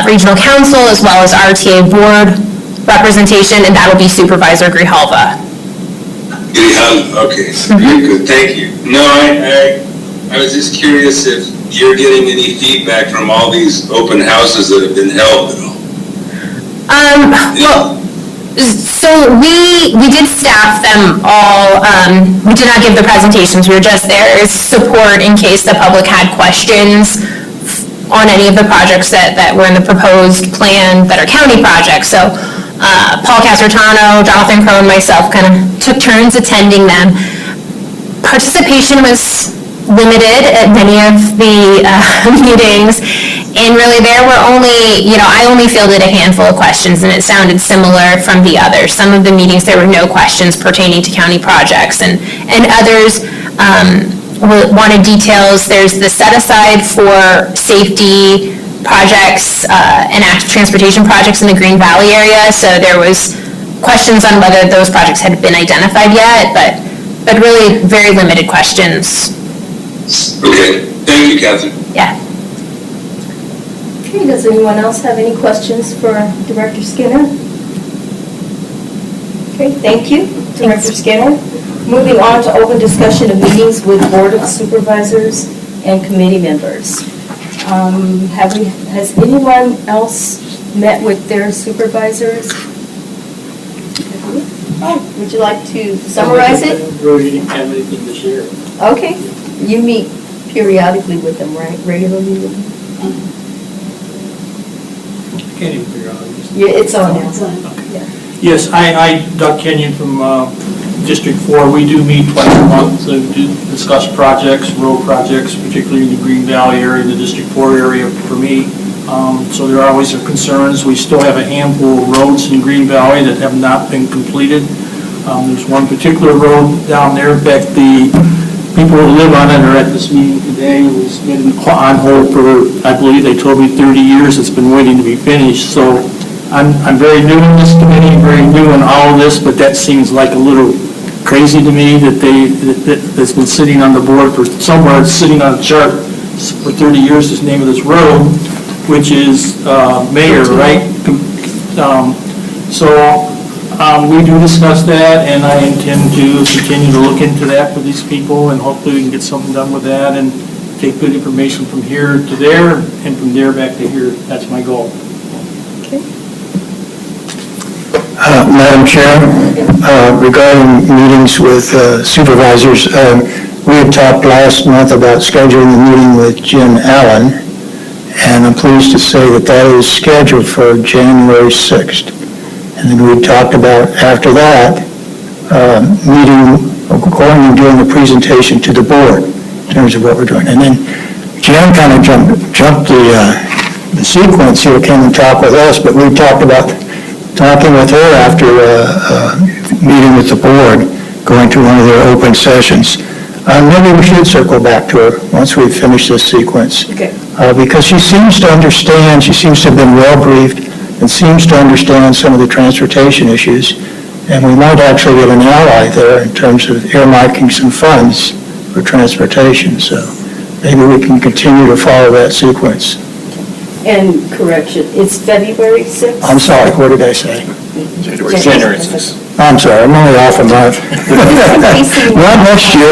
Regional Council as well as RTA Board representation, and that'll be Supervisor Grijalva. Okay, good, thank you. No, I was just curious if you're getting any feedback from all these open houses that have been held at all. Well, so we did staff them all. We did not give the presentations. We were just there as support in case the public had questions on any of the projects that were in the proposed plan that are county projects. So Paul Casertano, Jonathan Crow, and myself kind of took turns attending them. Participation was limited at many of the meetings, and really there were only, I only fielded a handful of questions, and it sounded similar from the others. Some of the meetings there were no questions pertaining to county projects, and others wanted details. There's the set aside for safety projects and active transportation projects in the Green Valley area, so there was questions on whether those projects had been identified yet, but really very limited questions. Okay, thank you, Catherine. Yeah. Okay, does anyone else have any questions for Director Skinner? Okay, thank you, Director Skinner. Moving on to open discussion of meetings with Board of Supervisors and committee members. Has anyone else met with their supervisors? Would you like to summarize it? Really didn't have anything to share. Okay, you meet periodically with them, right? Regularly with them? Can't even figure out. Yeah, it's on now. Yes, Doug Kenyon from District 4, we do meet twice a month to discuss projects, road projects, particularly in the Green Valley area, the District 4 area for me. So there always are concerns. We still have a handful of roads in Green Valley that have not been completed. There's one particular road down there. In fact, the people who live on it are at this meeting today. It was been on hold for, I believe they told me 30 years. It's been waiting to be finished. So I'm very new in this committee, very new in all of this, but that seems like a little crazy to me that's been sitting on the board for somewhere, it's sitting on a chart for 30 years, this name of this road, which is Mayor, right? We do discuss that, and I intend to continue to look into that for these people, and hopefully we can get something done with that and take good information from here to there and from there back to here. That's my goal. Madam Chair, regarding meetings with supervisors, we had talked last month about scheduling a meeting with Jim Allen, and I'm pleased to say that that is scheduled for January 6th. And then we talked about, after that, going and doing a presentation to the board in terms of what we're doing. And then Jim kind of jumped the sequence here, came and talked with us, but we talked about talking with her after meeting with the board, going to one of their open sessions. Maybe we should circle back to her once we've finished this sequence. Okay. Because she seems to understand, she seems to have been well-briefed, and seems to understand some of the transportation issues, and we might actually get an ally there in terms of earmarking some funds for transportation, so maybe we can continue to follow that sequence. And correction, it's February 6th? I'm sorry, what did I say? January 6th. I'm sorry, I'm only off a month. Not next year.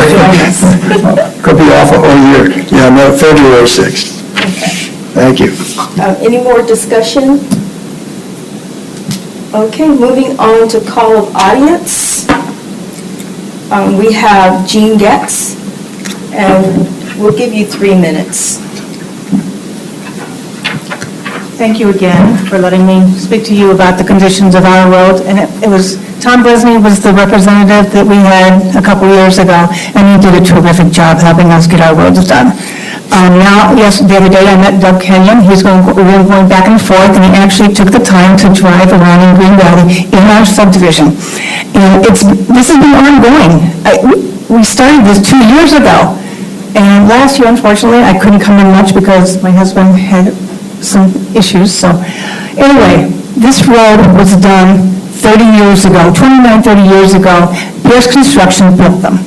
Could be off a whole year. Yeah, no, February 6th. Thank you. Any more discussion? Okay, moving on to call of audience. We have Jean Getz, and we'll give you 3 minutes. Thank you again for letting me speak to you about the conditions of our road. And it was, Tom Bresney was the representative that we had a couple years ago, and he did a terrific job helping us get our roads done. The other day I met Doug Kenyon. We're going back and forth, and he actually took the time to drive around in Green Valley in our subdivision. And this has been ongoing. We started this 2 years ago, and last year, unfortunately, I couldn't come in much because my husband had some issues. So anyway, this road was done 30 years ago, 30 years ago. Pierce Construction built them.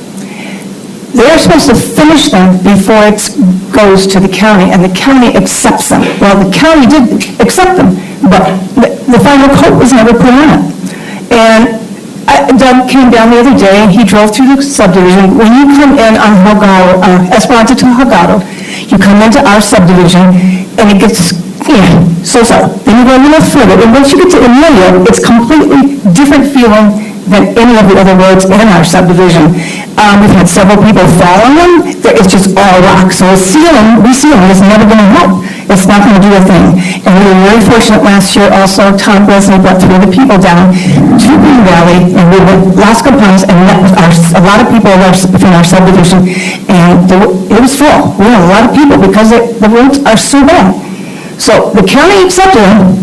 They're supposed to finish them before it goes to the county, and the county accepts them. Well, the county did accept them, but the final coat was never put on it. And Doug came down the other day, and he drove through the subdivision. When you come in on Esperanza to Hogado, you come into our subdivision, and it gets so-so. Then you go a little further, and once you get to Amelia, it's completely different feeling than any of the other roads in our subdivision. We've had several people fall on them. It's just all rock. So we see them, it's never going to help. It's not going to do a thing. And we were very fortunate last year also. Tom Bresney brought 3 other people down to Green Valley, and we went Las Campanas and met with a lot of people from our subdivision, and it was full. We had a lot of people because the roads are so bad. So the county accepted them,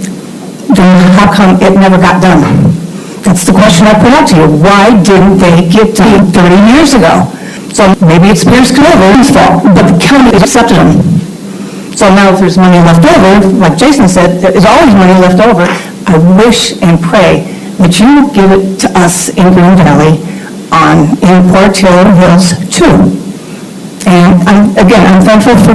then how come it never got done? That's the question I put out to you. Why didn't they get done 30 years ago? So maybe it's Pierce Canova's fault, but the county accepted them. So now if there's money left over, like Jason said, there is always money left over. I wish and pray that you would give it to us in Green Valley in Port Hill Hills too. And I'm thankful for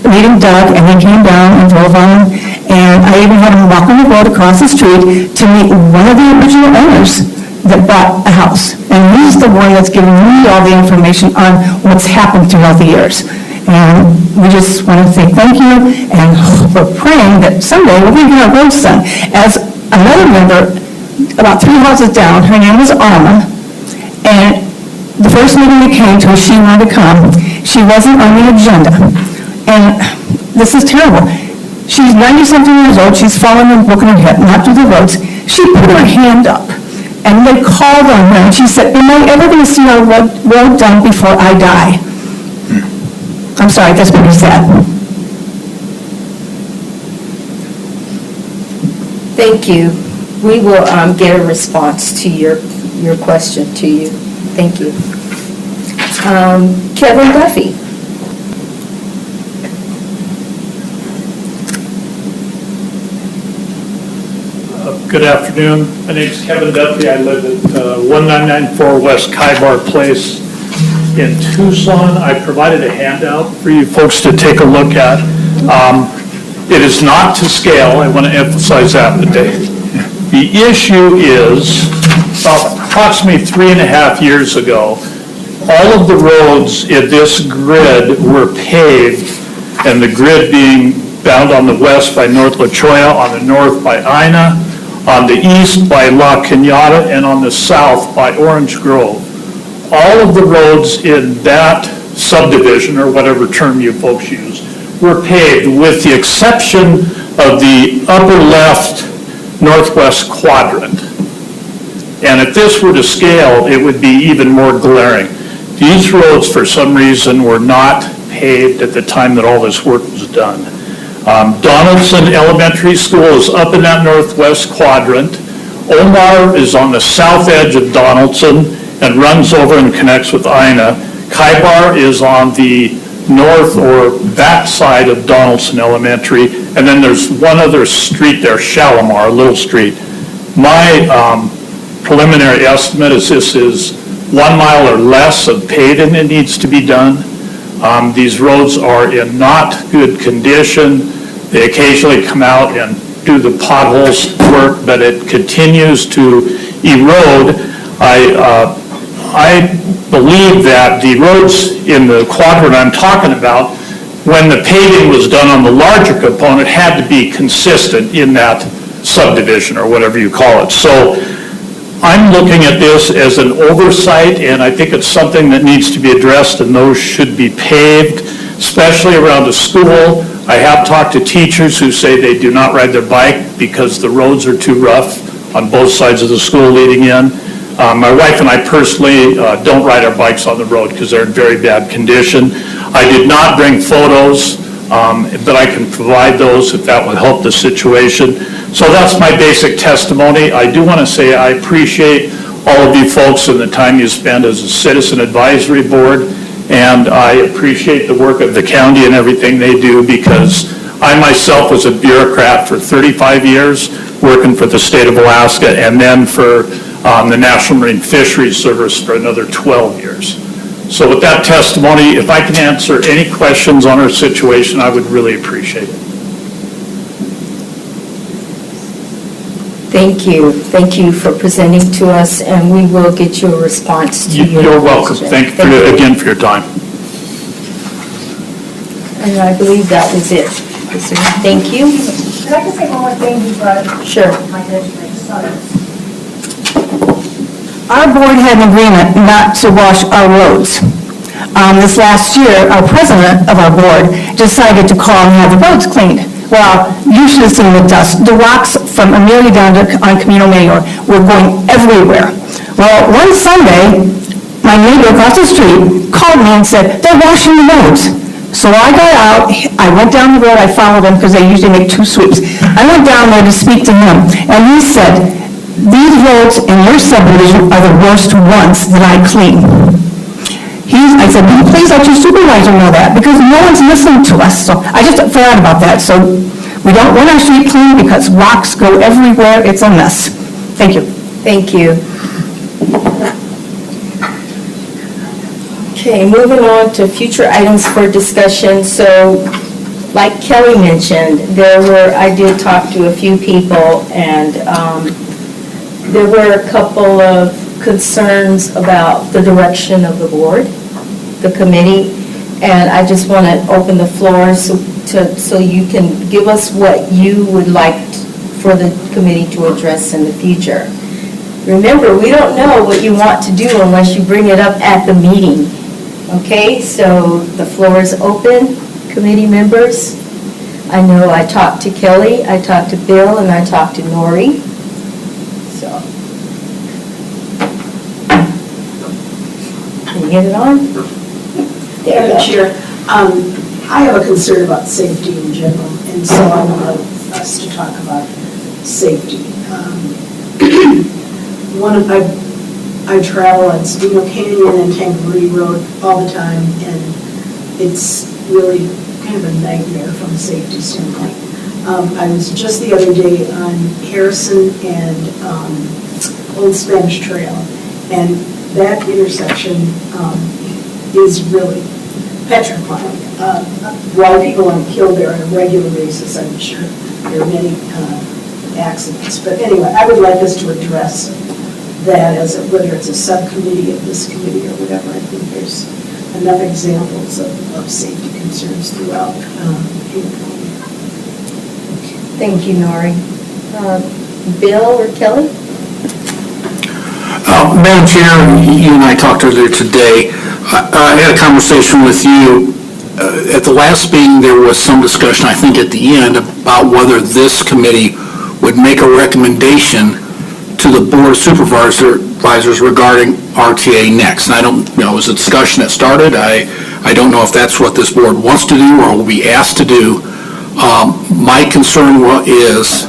meeting Doug, and he came down and drove on, and I even had him walk on the road across the street to meet one of the original owners that bought a house. And he's the one that's giving me all the information on what's happened throughout the years. And we just want to say thank you, and we're praying that someday we're going to get our roads done. As another member, about 3 houses down, her name was Alma, and the first meeting we came to, she wanted to come. She wasn't on the agenda. And this is terrible. She's 90-something years old. She's fallen and broken her hip, not through the roads. She put her hand up, and they called on her, and she said, am I ever going to see our road done before I die? I'm sorry, that's what he said. Thank you. We will get a response to your question to you. Thank you. Kevin Duffy. Good afternoon. My name's Kevin Duffy. I live at 1994 West Kaibar Place in Tucson. I provided a handout for you folks to take a look at. It is not to scale. I want to emphasize that today. The issue is, approximately 3.5 years ago, all of the roads in this grid were paved, and the grid being bound on the west by North La Cholla, on the north by Ina, on the east by La Cañada, and on the south by Orange Grove. All of the roads in that subdivision, or whatever term you folks use, were paved with the exception of the upper left northwest quadrant. And if this were to scale, it would be even more glaring. These roads, for some reason, were not paved at the time that all this work was done. Donaldson Elementary School is up in that northwest quadrant. Omar is on the south edge of Donaldson and runs over and connects with Ina. Kaibar is on the north or back side of Donaldson Elementary, and then there's one other street there, Shalimar, a little street. My preliminary estimate is this is 1 mile or less of paving that needs to be done. These roads are in not good condition. They occasionally come out and do the potholes work, but it continues to erode. I believe that the roads in the quadrant I'm talking about, when the paving was done on the larger component, had to be consistent in that subdivision or whatever you call it. So I'm looking at this as an oversight, and I think it's something that needs to be addressed, and those should be paved, especially around the school. I have talked to teachers who say they do not ride their bike because the roads are too rough on both sides of the school leading in. My wife and I personally don't ride our bikes on the road because they're in very bad condition. I did not bring photos, but I can provide those if that would help the situation. So that's my basic testimony. I do want to say I appreciate all of you folks and the time you spend as a citizen advisory board, and I appreciate the work of the county and everything they do, because I myself was a bureaucrat for 35 years working for the state of Alaska, and then for the National Marine Fisheries Service for another 12 years. So with that testimony, if I can answer any questions on our situation, I would really appreciate it. Thank you. Thank you for presenting to us, and we will get you a response to your You're welcome. question. Thank you again for your time. And I believe that was it. Thank you. Could I just say one more thing before I... Sure. My judgment, sorry. Our board had an agreement not to wash our roads. This last year, our president of our board decided to call and have the roads cleaned. Well, you should have seen the dust. The rocks from Amelia down to on Camino Mayor were going everywhere. Well, one Sunday, my neighbor across the street called me and said, they're washing the roads. So I got out, I went down the road, I followed him because they usually make 2 sweeps. I went down there to speak to him, and he said, these roads in your subdivision are the worst ones that I clean. I said, will you please let your supervisor know that, because no one's listening to us. So I just forgot about that. So we don't want our street clean because rocks go everywhere. It's a mess. Thank you. Thank you. Okay, moving on to future items for discussion. So, like Kelly mentioned, I did talk to a few people, and there were a couple of concerns about the direction of the board, the committee, and I just want to open the floor so you can give us what you would like for the committee to address in the future. Remember, we don't know what you want to do unless you bring it up at the meeting. Okay, so the floor is open, committee members. I know I talked to Kelly, I talked to Bill, and I talked to Nori. So, can you get it on? There we go. Madam Chair, I have a concern about safety in general, and so I want us to talk about safety. I travel on Spino Canyon and Tangaroo Road all the time, and it's really kind of a nightmare from a safety standpoint. I was just the other day on Harrison and Old Spanish Trail, and that intersection is really petrifying. A lot of people are killed there on a regular basis. I'm sure there are many accidents. But anyway, I would like us to address that as whether it's a subcommittee of this committee or whatever. I think there's enough examples of safety concerns throughout Pima County. Thank you, Nori. Bill or Kelly? Madam Chair, you and I talked earlier today. I had a conversation with you. At the last meeting, there was some discussion, I think at the end, about whether this committee would make a recommendation to the Board of Supervisors regarding RTA next. And I don't know, it was a discussion that started. I don't know if that's what this board wants to do or will be asked to do. My concern is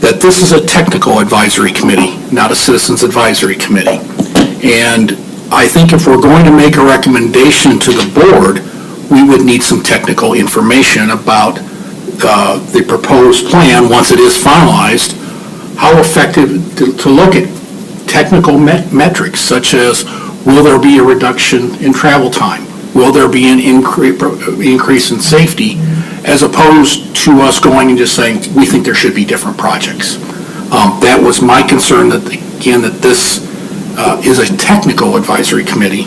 that this is a technical advisory committee, not a citizens advisory committee. And I think if we're going to make a recommendation to the board, we would need some technical information about the proposed plan once it is finalized, how effective to look at technical metrics such as will there be a reduction in travel time? Will there be an increase in safety, as opposed to us going and just saying, we think there should be different projects. That was my concern, that again, that this is a technical advisory committee,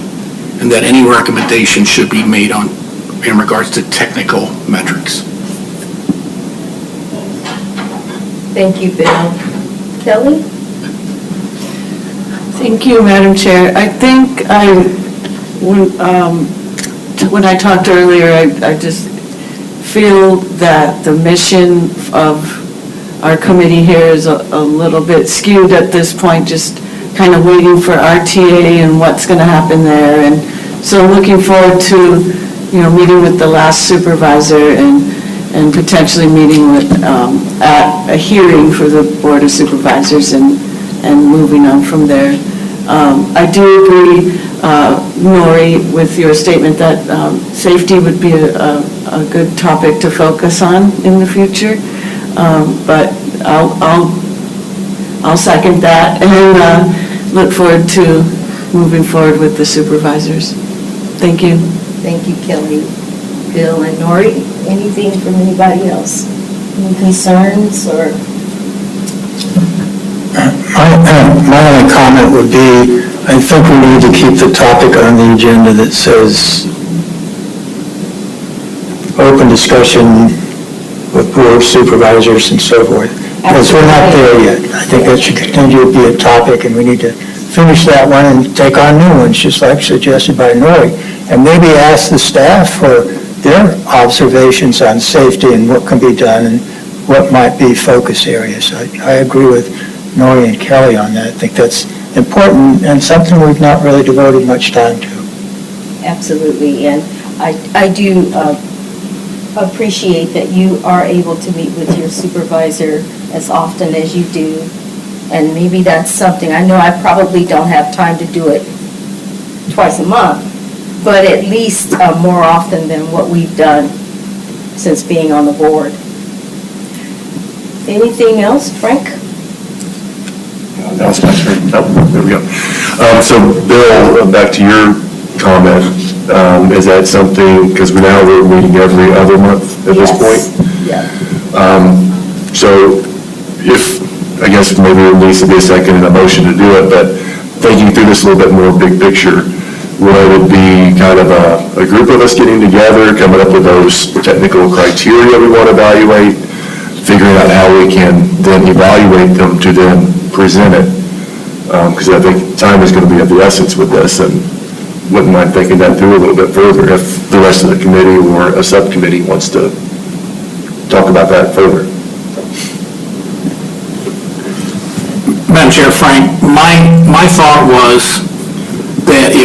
and that any recommendation should be made in regards to technical metrics. Thank you, Bill. Kelly? Thank you, Madam Chair. I think when I talked earlier, I just feel that the mission of our committee here is a little bit skewed at this point, just kind of waiting for RTA and what's going to happen there. And so looking forward to, meeting with the last supervisor and potentially meeting with, at a hearing for the Board of Supervisors and moving on from there. I do agree, Nori, with your statement that safety would be a good topic to focus on in the future. But I'll second that and look forward to moving forward with the supervisors. Thank you. Thank you, Kelly. Bill and Nori, anything from anybody else? Any concerns or? My only comment would be, I think we need to keep the topic on the agenda that says open discussion with board supervisors and so forth. Because we're not there yet. I think that should continue to be a topic, and we need to finish that one and take on new ones, just like suggested by Nori. And maybe ask the staff for their observations on safety and what can be done and what might be focus areas. I agree with Nori and Kelly on that. I think that's important and something we've not really devoted much time to. Absolutely, and I do appreciate that you are able to meet with your supervisor as often as you do, and maybe that's something, I know I probably don't have time to do it twice a month, but at least more often than what we've done since being on the board. Anything else, Frank? That was my turn. Oh, there we go. So, Bill, back to your comment. Is that something, because we're meeting every other month at this point? Yeah. So, I guess maybe it needs to be a second and a motion to do it, but thinking through this a little bit more big picture, would it be kind of a group of us getting together, coming up with those technical criteria we want to evaluate, figuring out how we can then evaluate them to then present it? Because I think time is going to be of the essence with this, and wouldn't mind thinking that through a little bit further if the rest of the committee or a subcommittee wants to talk about that further. Madam Chair, Frank, my thought was that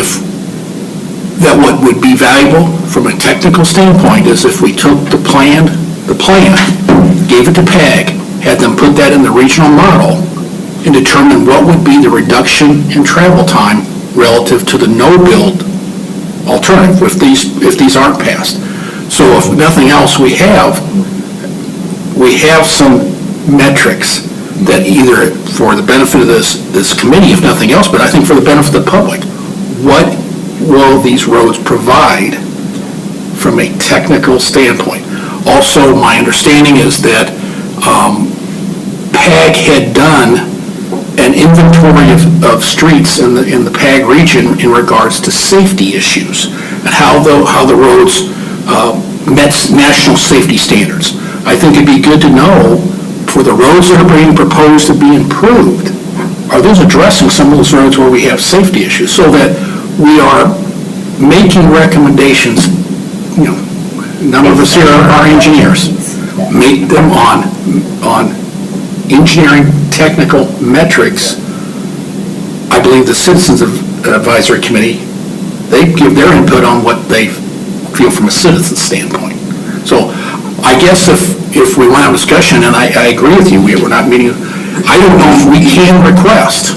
what would be valuable from a technical standpoint is if we took the plan, gave it to PEG, had them put that in the regional model and determine what would be the reduction in travel time relative to the no-build alternative if these aren't passed. So if nothing else, we have some metrics that either for the benefit of this committee, if nothing else, but I think for the benefit of the public, what will these roads provide from a technical standpoint? Also, my understanding is that PAG had done an inventory of streets in the PAG region in regards to safety issues and how the roads met national safety standards. I think it'd be good to know for the roads that are being proposed to be improved, are those addressing some of those roads where we have safety issues so that we are making recommendations, a number of us here are engineers, make them on engineering technical metrics. I believe the Citizens Advisory Committee, they give their input on what they feel from a citizen standpoint. So I guess if we want to have a discussion, and I agree with you, we're not meeting, I don't know if we can request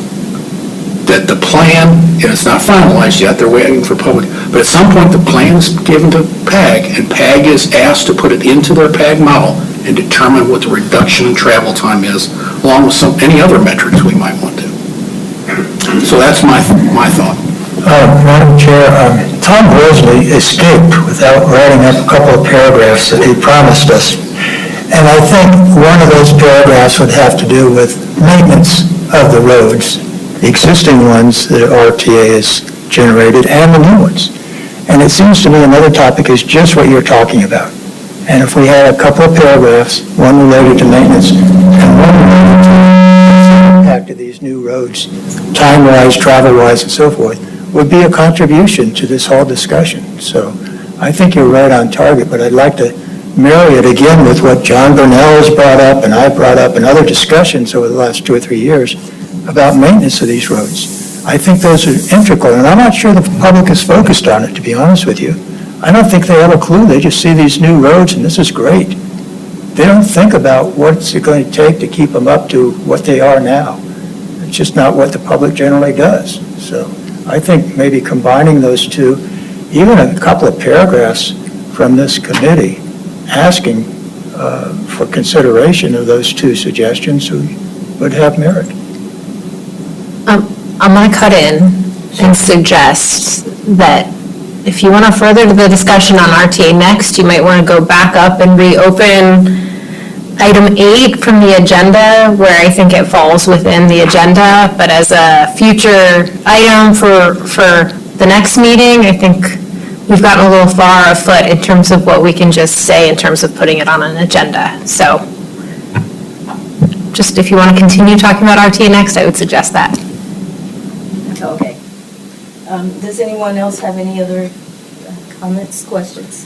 that the plan, and it's not finalized yet, they're waiting for public, but at some point the plan is given to PAG, and PAG is asked to put it into their PAG model and determine what the reduction in travel time is, along with any other metrics we might want to. So that's my thought. Madam Chair, Tom Worsley escaped without writing up a couple of paragraphs that he promised us. And I think one of those paragraphs would have to do with maintenance of the roads, the existing ones that RTA has generated and the new ones. And it seems to me another topic is just what you're talking about. And if we had a couple of paragraphs, one related to maintenance and one related to the impact of these new roads, time-wise, travel-wise, and so forth, would be a contribution to this whole discussion. So I think you're right on target, but I'd like to marry it again with what John Burnell has brought up and I brought up in other discussions over the last 2 or 3 years about maintenance of these roads. I think those are integral, and I'm not sure the public is focused on it, to be honest with you. I don't think they have a clue. They just see these new roads, and this is great. They don't think about what's it going to take to keep them up to what they are now. It's just not what the public generally does. So I think maybe combining those two, even a couple of paragraphs from this committee asking for consideration of those two suggestions would have merit. I'm going to cut in and suggest that if you want to further the discussion on RTA Next, you might want to go back up and reopen item 8 from the agenda, where I think it falls within the agenda, but as a future item for the next meeting, I think we've gotten a little far afoot in terms of what we can just say in terms of putting it on an agenda. So just if you want to continue talking about RTA Next, I would suggest that. Okay. Does anyone else have any other comments, questions?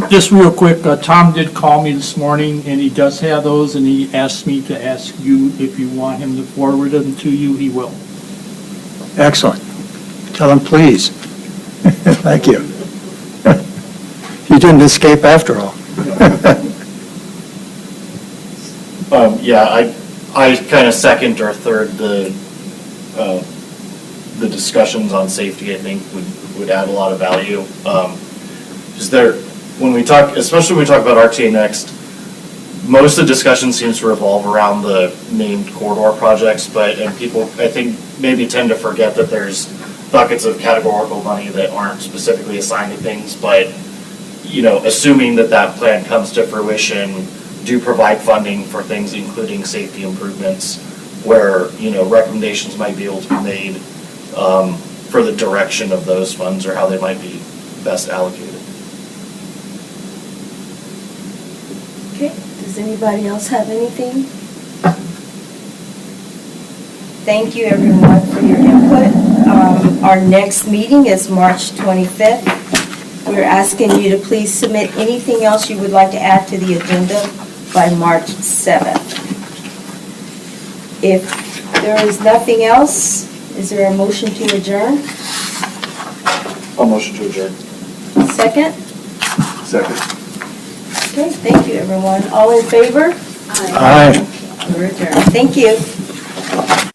Just real quick, Tom did call me this morning, and he does have those, and he asked me to ask you if you want him to forward them to you, he will. Excellent. Tell him, please. Thank you. You didn't escape after all. Yeah, I kind of second or third the discussions on safety. I think would add a lot of value. Is there, when we talk, especially when we talk about RTA Next, most of the discussion seems to revolve around the named corridor projects, and people, I think, maybe tend to forget that there's buckets of categorical money that aren't specifically assigned to things, but, assuming that plan comes to fruition, do provide funding for things including safety improvements where, recommendations might be able to be made for the direction of those funds or how they might be best allocated. Okay, does anybody else have anything? Thank you, everyone, for your input. Our next meeting is March 25th. We're asking you to please submit anything else you would like to add to the agenda by March 7th. If there is nothing else, is there a motion to adjourn? I'll motion to adjourn. Second? Second. Okay, thank you, everyone. All in favor? Aye. We're adjourned. Thank you.